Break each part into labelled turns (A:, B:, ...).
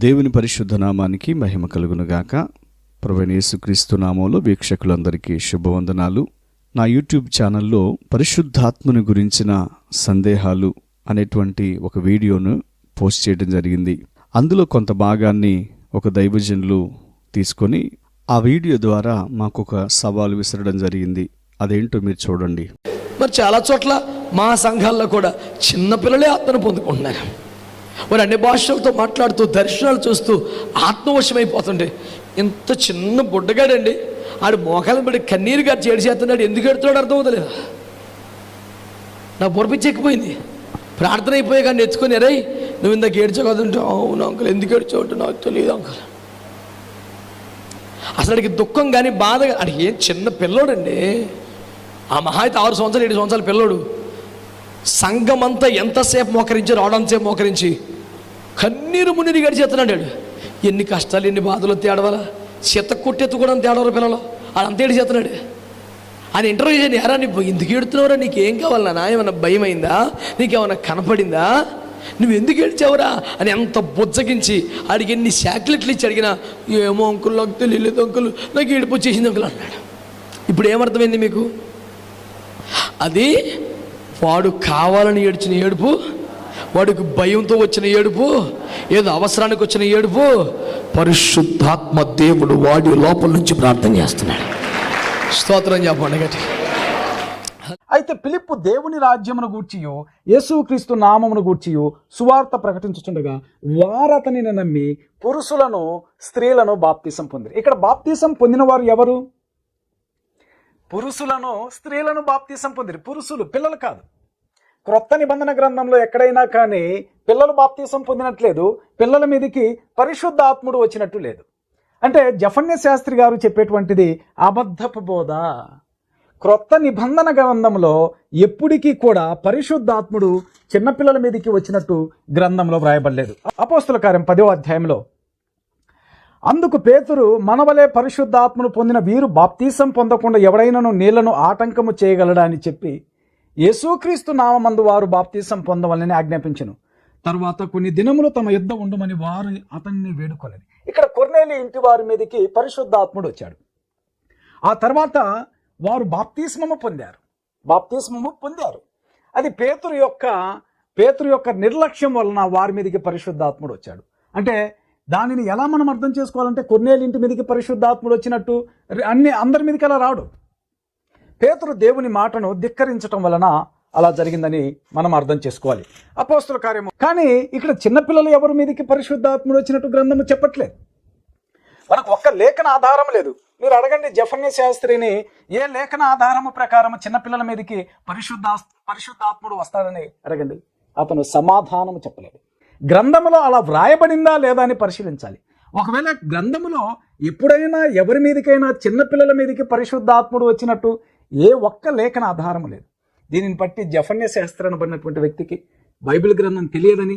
A: దేవుని పరిశుద్ధ నామానికి మహిమ కలుగునుగాక. ప్రభువైన యేసుక్రీస్తు నామములో వీక్షకులందరికీ శుభవందనాలు. నా యూట్యూబ్ ఛానల్లో పరిశుద్ధాత్మని గురించిన సందేహాలు అనేటువంటి ఒక వీడియోను పోస్ట్ చేయడం జరిగింది. అందులో కొంత భాగాన్ని ఒక దైవజనులు తీసుకొని ఆ వీడియో ద్వారా మాకు ఒక సవాలు విసరడం జరిగింది. అదేంటో మీరు చూడండి.
B: మరి చాలా చోట్ల మా సంఘాల్లో కూడా చిన్నపిల్లలే ఆత్మను పొందుకుంటున్నారు. మరి అన్ని భాషలతో మాట్లాడుతూ దర్శనాలు చూస్తూ ఆత్మవశమైపోతుంటే, ఇంత చిన్న బుడ్డగాడండి ఆడు మోకాలను పడి కన్నీరు గారు చేస్తున్నాడు. ఎందుకు ఎడుతున్నాడు అర్థం అవుతలేదు. నా బొరపిచ్చెక్కిపోయింది. ప్రార్థన అయిపోయే కానీ ఎత్తుకొని, రై నువ్వు ఇందాక ఏడ్చావు కదంటే, అవును అంకుల్ ఎందుకు ఏడ్చావు నాకు తెలియదు అంకుల్. అసలు అడిగి దుఃఖం కానీ బాధ అడిగి ఏం చిన్న పిల్లోడండి. ఆ మహా అయితే 6 సంవత్సరాలు 7 సంవత్సరాల పిల్లోడు. సంఘమంతా ఎంతసేపు మోకరించి రావడంసేపు మోకరించి కన్నీరు మున్నీరు గడిచేస్తున్నాడు. ఎన్ని కష్టాలు ఎన్ని బాధలు తేడవాలా, చెత్త కొట్టెత్తు కూడా తేడవరు పిల్లలు. అదంతా ఏడు చేస్తున్నాడు. ఆయన ఇంటర్వ్యూ చేయని, ఎరా నీ ఎందుకు ఏడుతున్నావురా, నీకేం కావాలి నాన్న, ఏమన్నా భయం అయిందా, నీకేమన్నా కనపడిందా, నువ్వు ఎందుకు ఏడ్చావురా అని ఎంత బుజ్జగించి ఆడికి ఎన్ని చాక్లెట్లు ఇచ్చి అడిగినా, ఏమో అంకుల్ నాకు తెలియలేదు అంకుల్, నాకు ఏడుపు వచ్చేసింది అంకుల్ అన్నాడు. ఇప్పుడు ఏమర్థమైంది మీకు? అది వాడు కావాలని ఏడ్చిన ఏడుపు, వాడికి భయంతో వచ్చిన ఏడుపు, ఏదో అవసరానికి వచ్చిన ఏడుపు. పరిశుద్ధాత్మ దేవుడు వాడి లోపల నుంచి ప్రార్థన చేస్తున్నాడు. స్తోత్రం చెప్పండి గట్టి.
C: అయితే ఫిలిప్పు దేవుని రాజ్యమును గూర్చియు యేసుక్రీస్తు నామమును గూర్చియు సువార్త ప్రకటించుచుండగా వారు అతనిని నమ్మి పురుషులను స్త్రీలను బాప్తీసం పొందిరి. ఇక్కడ బాప్తీసం పొందిన వారు ఎవరు? పురుషులను స్త్రీలను బాప్తీసం పొందిరి. పురుషులు, పిల్లలు కాదు. క్రొత్త నిబంధన గ్రంథంలో ఎక్కడైనా కానీ పిల్లలు బాప్తీసం పొందినట్లేదు, పిల్లల మీదకి పరిశుద్ధాత్ముడు వచ్చినట్టు లేదు. అంటే జఫన్య శాస్త్రి గారు చెప్పేటువంటిది అబద్ధపు బోధ. క్రొత్త నిబంధన గ్రంథంలో ఎప్పటికీ కూడా పరిశుద్ధాత్ముడు చిన్నపిల్లల మీదకి వచ్చినట్టు గ్రంథంలో వ్రాయబడలేదు. అపోస్తుల కార్యం 10వ అధ్యాయంలో, అందుకు పేతురు, మనవలే పరిశుద్ధాత్మను పొందిన వీరు బాప్తీసం పొందకుండా ఎవడైనాను నీళ్లను ఆటంకము చేయగలడా అని చెప్పి యేసుక్రీస్తు నామమందు వారు బాప్తీసం పొందవలని ఆజ్ఞాపించెను. తర్వాత కొన్ని దినములు తమ యుద్ధ ఉండమని వారు అతన్ని వేడుకోలేదు. ఇక్కడ కొర్నేలి ఇంటి వారి మీదకి పరిశుద్ధాత్ముడు వచ్చాడు. ఆ తర్వాత వారు బాప్తిస్మము పొందారు. అది పేతురు యొక్క నిర్లక్ష్యం వలన వారి మీదకి పరిశుద్ధాత్ముడు వచ్చాడు. అంటే దానిని ఎలా మనం అర్థం చేసుకోవాలంటే, కొర్నేలి ఇంటి మీదకి పరిశుద్ధాత్ముడు వచ్చినట్టు అందరి మీదకి అలా రాడు. పేతురు దేవుని మాటను ధిక్కరించటం వలన అలా జరిగిందని మనం అర్థం చేసుకోవాలి. అపోస్తుల కార్యము. కానీ ఇక్కడ చిన్నపిల్లలు ఎవరి మీదకి పరిశుద్ధాత్ముడు వచ్చినట్టు గ్రంథము చెప్పట్లేదు. మనకు ఒక్క లేఖన ఆధారం లేదు. మీరు అడగండి జఫన్య శాస్త్రిని, ఏ లేఖన ఆధారము ప్రకారం చిన్నపిల్లల మీదకి పరిశుద్ధాత్ముడు వస్తాడని అడగండి. అతను సమాధానం చెప్పలేడు. గ్రంథములో అలా వ్రాయబడిందా లేదా అని పరిశీలించాలి. ఒకవేళ గ్రంథములో ఎప్పుడైనా ఎవరి మీదకైనా చిన్నపిల్లల మీదకి పరిశుద్ధాత్ముడు వచ్చినట్టు ఏ ఒక్క లేఖన ఆధారం లేదు. దీనిని బట్టి జఫన్య శాస్త్రి అనబడినటువంటి వ్యక్తికి బైబిల్ గ్రంథం తెలియదని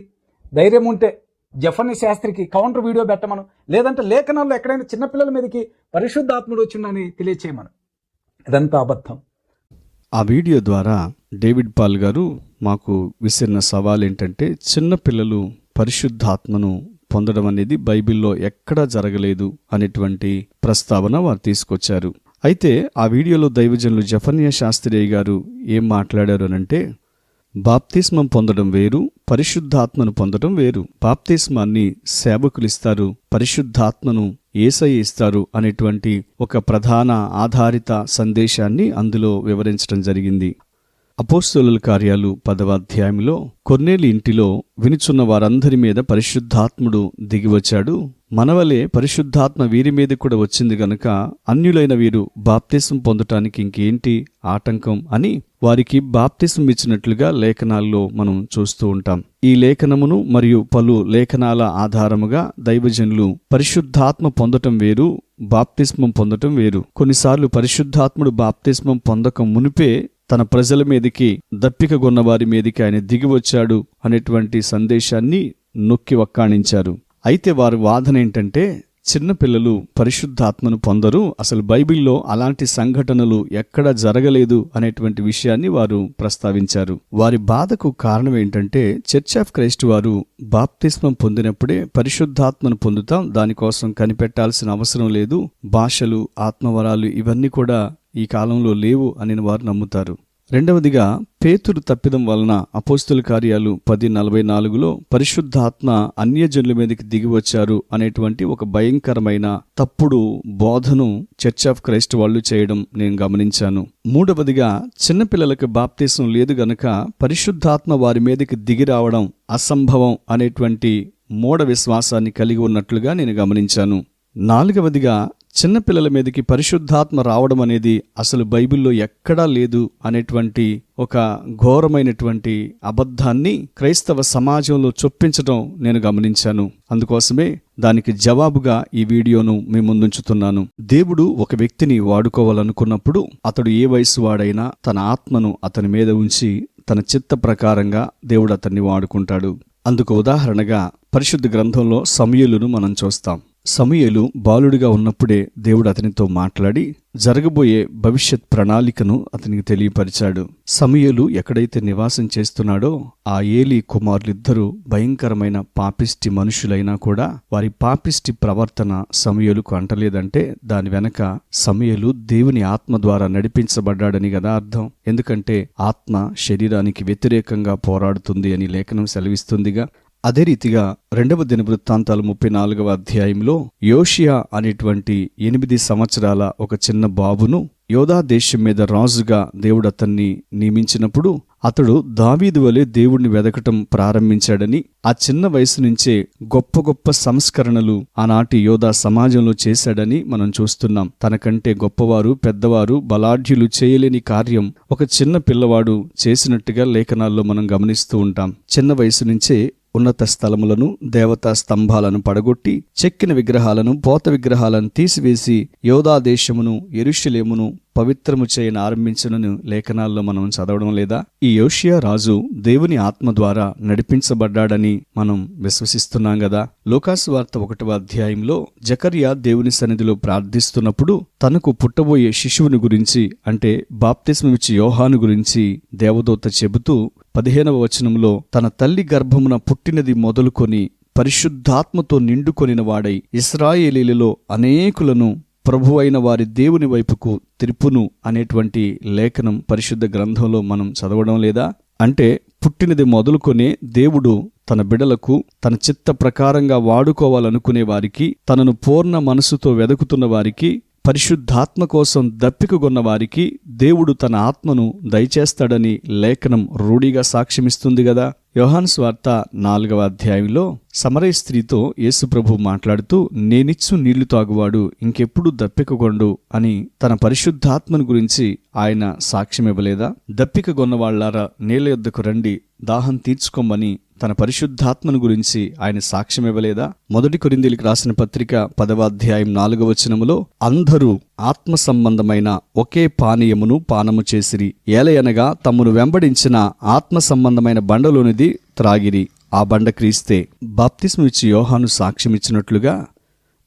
C: ధైర్యం ఉంటే జఫన్య శాస్త్రికి కౌంటర్ వీడియో పెట్టమను, లేదంటే లేఖనాల్లో ఎక్కడైనా చిన్నపిల్లల మీదకి పరిశుద్ధాత్ముడు వచ్చిందని తెలియచేయమను. ఇదంతా అబద్ధం.
A: ఆ వీడియో ద్వారా డేవిడ్ పాల్ గారు మాకు విసిరిన సవాల్ ఏంటంటే, చిన్నపిల్లలు పరిశుద్ధాత్మను పొందడం అనేది బైబిల్లో ఎక్కడా జరగలేదు అనేటువంటి ప్రస్తావన వారు తీసుకొచ్చారు. అయితే ఆ వీడియోలో దైవజనులు జఫన్య శాస్త్రి గారు ఏం మాట్లాడారు అనంటే, బాప్తిస్మం పొందడం వేరు, పరిశుద్ధాత్మను పొందడం వేరు. బాప్తిస్మాన్ని సేవకులు ఇస్తారు, పరిశుద్ధాత్మను యేసయ్య ఇస్తారు అనేటువంటి ఒక ప్రధాన ఆధారిత సందేశాన్ని అందులో వివరించడం జరిగింది. అపోస్తలుల కార్యాలు 10వ అధ్యాయంలో కొర్నేలి ఇంటిలో వినుచున్న వారందరి మీద పరిశుద్ధాత్ముడు దిగివచ్చాడు. మనవలే పరిశుద్ధాత్మ వీరి మీద కూడా వచ్చింది గనుక అన్యులైన వీరు బాప్తిస్మం పొందటానికి ఇంకేంటి ఆటంకం అని వారికి బాప్తిస్మం ఇచ్చినట్లుగా లేఖనాల్లో మనం చూస్తూ ఉంటాం. ఈ లేఖనమును మరియు పలు లేఖనాల ఆధారముగా దైవజనులు పరిశుద్ధాత్మ పొందటం వేరు, బాప్తిస్మం పొందటం వేరు. కొన్నిసార్లు పరిశుద్ధాత్ముడు బాప్తిస్మం పొందక మునిపే తన ప్రజల మీదకి, దప్పికగొన్న వారి మీదకి ఆయన దిగివచ్చాడు అనేటువంటి సందేశాన్ని నొక్కి వక్కాణించారు. అయితే వారి వాదన ఏంటంటే, చిన్నపిల్లలు పరిశుద్ధాత్మను పొందరు, అసలు బైబిల్లో అలాంటి సంఘటనలు ఎక్కడ జరగలేదు అనేటువంటి విషయాన్ని వారు ప్రస్తావించారు. వారి బాధకు కారణం ఏంటంటే చర్చ్ ఆఫ్ క్రైస్ట్ వారు బాప్తిస్మం పొందినప్పుడే పరిశుద్ధాత్మను పొందుతాం, దానికోసం కనిపెట్టాల్సిన అవసరం లేదు, భాషలు, ఆత్మవరాలు ఇవన్నీ కూడా ఈ కాలంలో లేవు అని వారు నమ్ముతారు. రెండవదిగా, పేతురు తప్పిదం వలన అపోస్తుల కార్యాలు 10:44లో పరిశుద్ధాత్మ అన్యజనుల మీదకి దిగి వచ్చారు అనేటువంటి ఒక భయంకరమైన తప్పుడు బోధను చర్చ్ ఆఫ్ క్రైస్ట్ వాళ్ళు చేయడం నేను గమనించాను. మూడవదిగా, చిన్నపిల్లలకు బాప్తిసం లేదు గనక పరిశుద్ధాత్మ వారి మీదకి దిగి రావడం అసంభవం అనేటువంటి మూఢ విశ్వాసాన్ని కలిగి ఉన్నట్లుగా నేను గమనించాను. నాలుగవదిగా, చిన్నపిల్లల మీదకి పరిశుద్ధాత్మ రావడం అనేది అసలు బైబిల్లో ఎక్కడా లేదు అనేటువంటి ఒక ఘోరమైనటువంటి అబద్ధాన్ని క్రైస్తవ సమాజంలో చొప్పించడం నేను గమనించాను. అందుకోసమే దానికి జవాబుగా ఈ వీడియోను మీ ముందుంచుతున్నాను. దేవుడు ఒక వ్యక్తిని వాడుకోవాలనుకున్నప్పుడు అతడు ఏ వయసు వాడైనా తన ఆత్మను అతని మీద ఉంచి తన చిత్త ప్రకారంగా దేవుడు అతన్ని వాడుకుంటాడు. అందుకు ఉదాహరణగా పరిశుద్ధ గ్రంథంలో సమూయేలును మనం చూస్తాం. సమూయేలు బాలుడిగా ఉన్నప్పుడే దేవుడు అతనితో మాట్లాడి జరగబోయే భవిష్యత్ ప్రణాళికను అతనికి తెలియపరిచాడు. సమూయేలు ఎక్కడైతే నివాసం చేస్తున్నాడో ఆ ఏలీ కుమారులిద్దరూ భయంకరమైన పాపిష్టి మనుషులైనా కూడా వారి పాపిష్టి ప్రవర్తన సమూయేలుకు అంటలేదంటే దాని వెనక సమూయేలు దేవుని ఆత్మ ద్వారా నడిపించబడ్డాడని కదా అర్థం. ఎందుకంటే ఆత్మ శరీరానికి వ్యతిరేకంగా పోరాడుతుంది అని లేఖనం సెలవిస్తుందిగా. అదే రీతిగా 2వ దినవృత్తాంతాలు 34వ అధ్యాయంలో యోషియా అనేటువంటి 8 సంవత్సరాల ఒక చిన్న బాబును యోధా దేశం మీద రాజుగా దేవుడు అతన్ని నియమించినప్పుడు అతడు దావీదు వలె దేవుణ్ణి వెదకటం ప్రారంభించాడని, ఆ చిన్న వయసు నుంచే గొప్ప గొప్ప సంస్కరణలు ఆనాటి యోధా సమాజంలో చేశాడని మనం చూస్తున్నాం. తనకంటే గొప్పవారు, పెద్దవారు, బలాఢ్యులు చేయలేని కార్యం ఒక చిన్న పిల్లవాడు చేసినట్టుగా లేఖనాల్లో మనం గమనిస్తూ ఉంటాం. చిన్న వయసు నుంచే ఉన్నత స్థలములను, దేవతా స్తంభాలను పడగొట్టి చెక్కిన విగ్రహాలను, పోత విగ్రహాలను తీసివేసి యోధా దేశమును, యెరూషలేమును పవిత్రము చేయని ఆరంభించనను లేఖనాల్లో మనం చదవడం లేదా? ఈ యోషియా రాజు దేవుని ఆత్మ ద్వారా నడిపించబడ్డాడని మనం విశ్వసిస్తున్నాం గదా. లూకాసు వార్త 1వ అధ్యాయంలో జకర్యా దేవుని సన్నిధిలో ప్రార్థిస్తున్నప్పుడు తనకు పుట్టబోయే శిశువుని గురించి, అంటే బాప్తిస్మమిచ్చి యోహాను గురించి దేవదూత చెబుతూ 15వ వచనంలో తన తల్లి గర్భమున పుట్టినది మొదలుకొని పరిశుద్ధాత్మతో నిండుకొనిన వాడై ఇశ్రాయేలీలలో అనేకులను ప్రభువైన వారి దేవుని వైపుకు త్రిప్పును అనేటువంటి లేఖనం పరిశుద్ధ గ్రంథంలో మనం చదవడం లేదా? అంటే పుట్టినది మొదలుకొనే దేవుడు తన బిడలకు తన చిత్త ప్రకారంగా వాడుకోవాలనుకునే వారికి, తనను పూర్ణ మనసుతో వెదకుతున్న వారికి, పరిశుద్ధాత్మ కోసం దప్పికగొన్న వారికి దేవుడు తన ఆత్మను దయచేస్తాడని లేఖనం రూఢిగా సాక్ష్యమిస్తుంది గదా. యోహాను సువార్త 4వ అధ్యాయంలో సమరయ స్త్రీతో యేసుప్రభు మాట్లాడుతూ, నేనిచ్చు నీళ్లు తాగువాడు ఇంకెప్పుడు దప్పికగొండు అని తన పరిశుద్ధాత్మను గురించి ఆయన సాక్ష్యమివ్వలేదా? దప్పికగొన్నవాళ్లారా నీళ్ల యొద్దకు రండి, దాహం తీర్చుకోమని తన పరిశుద్ధాత్మను గురించి ఆయన సాక్ష్యమివ్వలేదా? 1 కొరింథీయులకు రాసిన పత్రిక 10వ అధ్యాయం 4వ వచనములో అందరూ ఆత్మ సంబంధమైన ఒకే పానీయమును పానము చేసిరి, ఏలయనగా తమను వెంబడించిన ఆత్మ సంబంధమైన బండలోనిది త్రాగిరి, ఆ బండ క్రీస్తే. బాప్తిస్మమిచ్చి యోహాను సాక్ష్యమిచ్చినట్లుగా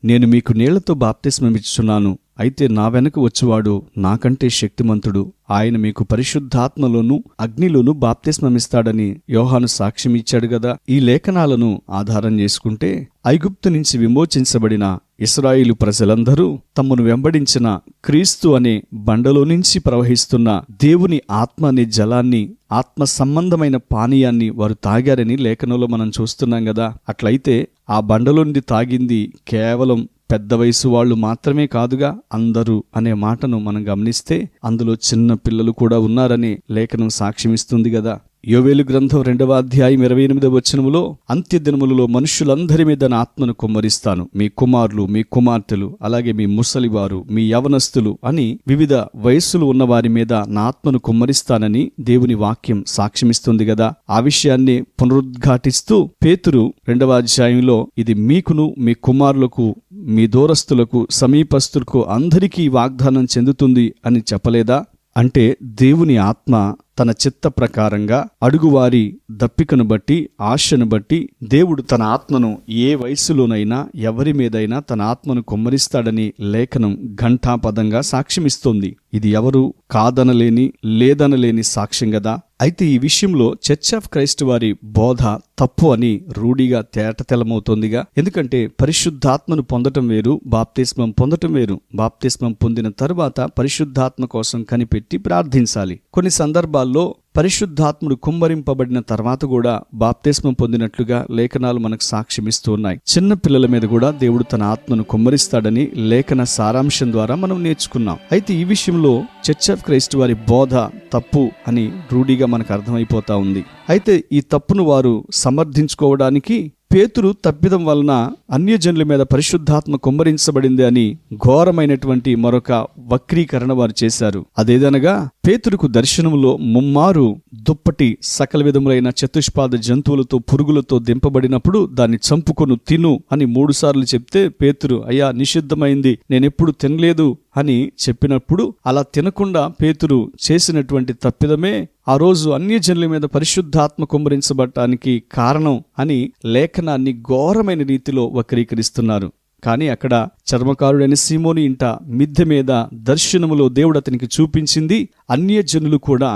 A: నేను మీకు నీళ్లతో బాప్తిస్మమిచ్చుచున్నాను, అయితే నా వెనక వచ్చువాడు నాకంటే శక్తిమంతుడు, ఆయన మీకు పరిశుద్ధాత్మలోను అగ్నిలోను బాప్తిస్మమిస్తాడని యోహాను సాక్ష్యం ఇచ్చాడు గదా. ఈ లేఖనాలను ఆధారం చేసుకుంటే ఐగుప్తు నుంచి విమోచించబడిన ఇశ్రాయేలు ప్రజలందరూ తమను వెంబడించిన క్రీస్తు అనే బండలో నుంచి ప్రవహిస్తున్న దేవుని ఆత్మ అనే జలాన్ని, ఆత్మ సంబంధమైన పానీయాన్ని వారు తాగారని లేఖనంలో మనం చూస్తున్నాం గదా. అట్లయితే ఆ బండలో నుండి తాగింది కేవలం పెద్ద వయసు వాళ్ళు మాత్రమే కాదుగా, అందరూ అనే మాటను మనం గమనిస్తే అందులో చిన్న పిల్లలు కూడా ఉన్నారని లేఖనం సాక్ష్యమిస్తుంది గదా. యోవేలు గ్రంథం 2వ అధ్యాయం 28వ వచనములో అంత్యదినములలో మనుషులందరి మీద నా ఆత్మను కుమ్మరిస్తాను, మీ కుమారులు, మీ కుమార్తెలు, అలాగే మీ ముసలివారు, మీ యవనస్తులు అని వివిధ వయస్సులు ఉన్న వారి మీద నా ఆత్మను కుమ్మరిస్తానని దేవుని వాక్యం సాక్ష్యమిస్తుంది గదా. ఆ విషయాన్ని పునరుద్ఘాటిస్తూ పేతురు 2వ అధ్యాయంలో ఇది మీకును, మీ కుమారులకు, మీ దూరస్తులకు, సమీపస్తులకు అందరికీ వాగ్దానం చెందుతుంది అని చెప్పలేదా? అంటే దేవుని ఆత్మ తన చిత్త ప్రకారంగా అడుగువారి దప్పికను బట్టి, ఆశను బట్టి దేవుడు తన ఆత్మను ఏ వయసులోనైనా ఎవరి మీదైనా తన ఆత్మను కుమ్మరిస్తాడని లేఖనం ఘంటాపదంగా సాక్ష్యమిస్తోంది. ఇది ఎవరు కాదనలేని, లేదనలేని సాక్ష్యం గదా. అయితే ఈ విషయంలో చర్చ్ ఆఫ్ క్రైస్ట్ వారి బోధ తప్పు అని రూఢిగా తేటతెల్లమవుతోందిగా. ఎందుకంటే పరిశుద్ధాత్మను పొందటం వేరు, బాప్తిస్మం పొందటం వేరు. బాప్తిస్మం పొందిన తరువాత పరిశుద్ధాత్మ కోసం కనిపెట్టి ప్రార్థించాలి. కొన్ని సందర్భాల్లో పరిశుద్ధాత్ముడు కుమ్మరింపబడిన తర్వాత కూడా బాప్తిస్మం పొందినట్లుగా లేఖనాలు మనకు సాక్ష్యమిస్తూ ఉన్నాయి. చిన్న పిల్లల మీద కూడా దేవుడు తన ఆత్మను కుమ్మరిస్తాడని లేఖన సారాంశం ద్వారా మనం నేర్చుకున్నాం. అయితే ఈ విషయంలో చర్చ్ ఆఫ్ క్రైస్ట్ వారి బోధ తప్పు అని రూఢిగా మనకు అర్థమైపోతా ఉంది. అయితే ఈ తప్పును వారు సమర్థించుకోవడానికి పేతురు తప్పిదం వలన అన్యజనుల మీద పరిశుద్ధాత్మ కుమ్మరించబడింది అని ఘోరమైనటువంటి మరొక వక్రీకరణ వారు చేశారు. అదేదనగా పేతురుకు దర్శనములో ముమ్మారు దుప్పటి సకల విధములైన చతుష్పాద జంతువులతో పురుగులతో దింపబడినప్పుడు దాన్ని చంపుకొను తిను అని 3 సార్లు చెప్తే పేతురు అయ్యా నిషిద్ధమైంది, నేనెప్పుడు తినలేదు అని చెప్పినప్పుడు అలా తినకుండా పేతురు చేసినటువంటి తప్పిదమే ఆ రోజు అన్యజనుల మీద పరిశుద్ధాత్మ కుమ్మరించబడటానికి కారణం అని లేఖనాన్ని ఘోరమైన రీతిలో వక్రీకరిస్తున్నారు. కానీ అక్కడ చర్మకారుడైన సీమోని ఇంట మిద్దె మీద దర్శనములో దేవుడు అతనికి చూపించింది అన్యజనులు కూడా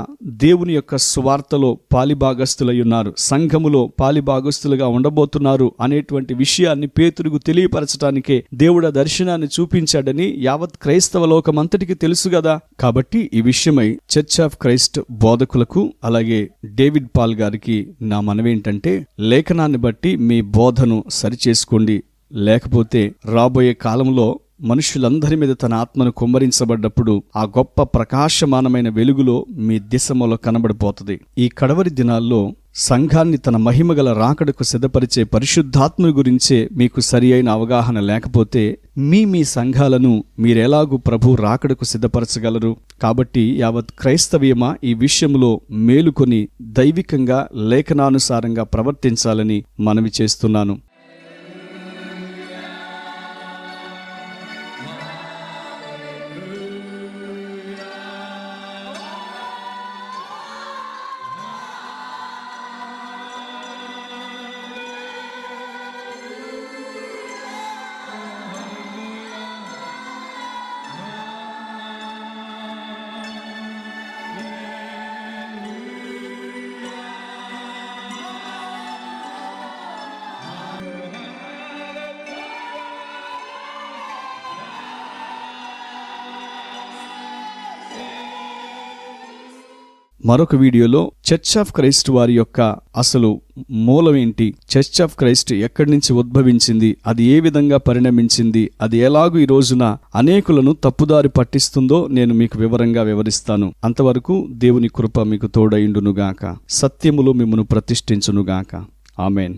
A: దేవుని యొక్క సువార్తలో పాలిభాగస్తులై ఉన్నారు, సంఘములో పాలిభాగస్తులుగా ఉండబోతున్నారు అనేటువంటి విషయాన్ని పేతురుకు తెలియపరచడానికే దేవుడు ఆ దర్శనాన్ని చూపించాడని యావత్ క్రైస్తవ లోకమంతటికి తెలుసు కదా. కాబట్టి ఈ విషయమై చర్చ్ ఆఫ్ క్రైస్ట్ బోధకులకు అలాగే డేవిడ్ పాల్ గారికి నా మనవేంటంటే లేఖనాన్ని బట్టి మీ బోధను సరిచేసుకోండి. లేకపోతే రాబోయే కాలంలో మనుషులందరి మీద తన ఆత్మను కుమ్మరించబడ్డప్పుడు ఆ గొప్ప ప్రకాశమానమైన వెలుగులో మీ దిశమలో కనబడిపోతుంది. ఈ కడవరి దినాల్లో సంఘాన్ని తన మహిమగల రాకడకు సిద్ధపరిచే పరిశుద్ధాత్మని గురించే మీకు సరి అయిన అవగాహన లేకపోతే మీ సంఘాలను మీరెలాగూ ప్రభు రాకడకు సిద్ధపరచగలరు? కాబట్టి యావత్ క్రైస్తవ్యమా ఈ విషయంలో మేలుకొని దైవికంగా లేఖనానుసారంగా ప్రవర్తించాలని మనవి చేస్తున్నాను. మరొక వీడియోలో చర్చ్ ఆఫ్ క్రైస్ట్ వారి యొక్క అసలు మూలం ఏంటి, చర్చ్ ఆఫ్ క్రైస్ట్ ఎక్కడి నుంచి ఉద్భవించింది, అది ఏ విధంగా పరిణమించింది, అది ఎలాగూ ఈ రోజున అనేకులను తప్పుదారి పట్టిస్తుందో నేను మీకు వివరంగా వివరిస్తాను. అంతవరకు దేవుని కృప మీకు తోడైండునుగాక, సత్యములో మిమ్మును ప్రతిష్ఠించునుగాక. ఆమెన్.